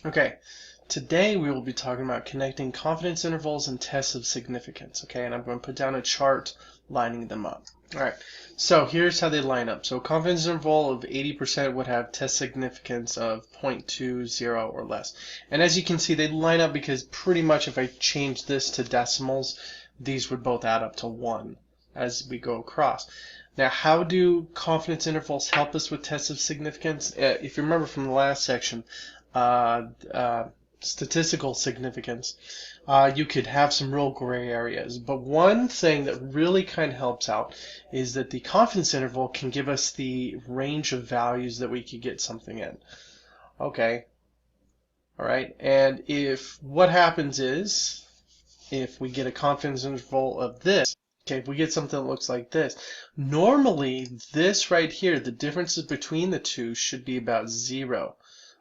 Okay, today we will be talking about connecting confidence intervals and tests of significance. Okay, and I'm going to put down a chart lining them up. All right, so here's how they line up. So a confidence interval of 80% would have test significance of 0.20 or less. And as you can see, they line up because pretty much if I change this to decimals, these would both add up to 1 as we go across. Now, how do confidence intervals help us with tests of significance? If you remember from the last section, uh, uh, statistical significance, you could have some real gray areas. But one thing that really kind of helps out is that the confidence interval can give us the range of values that we could get something in. Okay, all right. And if what happens is, if we get a confidence interval of this, okay, if we get something that looks like this, normally this right here, the differences between the two should be about 0.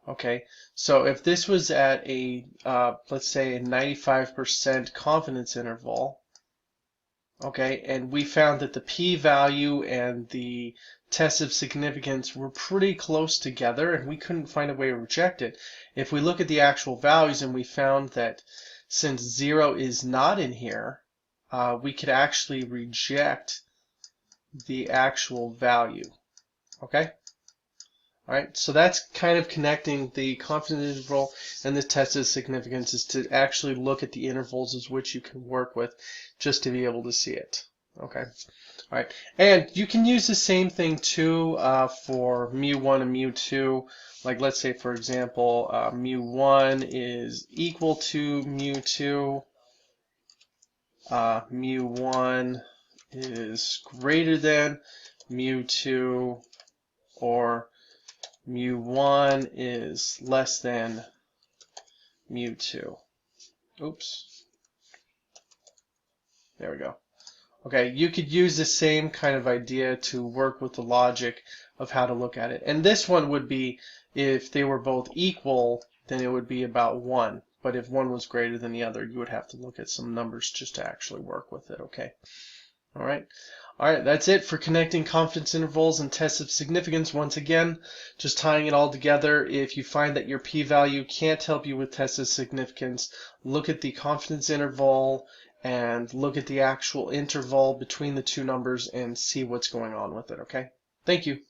Okay, so if this was at a, let's say a 95% confidence interval, okay, and we found that the p-value and the test of significance were pretty close together and we couldn't find a way to reject it. If we look at the actual values and we found that since 0 is not in here, we could actually reject the actual value, okay? All right, so that's kind of connecting the confidence interval and the test of significance is to actually look at the intervals as which you can work with just to be able to see it. Okay, all right, and you can use the same thing too for mu1 and mu2. Like let's say, for example, mu1 is equal to mu2, mu1 is greater than mu2, or mu1 is less than mu2. Oops. There we go. Okay, you could use the same kind of idea to work with the logic of how to look at it. And this one would be, if they were both equal, then it would be about 1. But if one was greater than the other, you would have to look at some numbers just to actually work with it, okay? All right. All right, that's it for connecting confidence intervals and tests of significance. Once again, just tying it all together, if you find that your p-value can't help you with tests of significance, look at the confidence interval and look at the actual interval between the two numbers and see what's going on with it, okay? Thank you.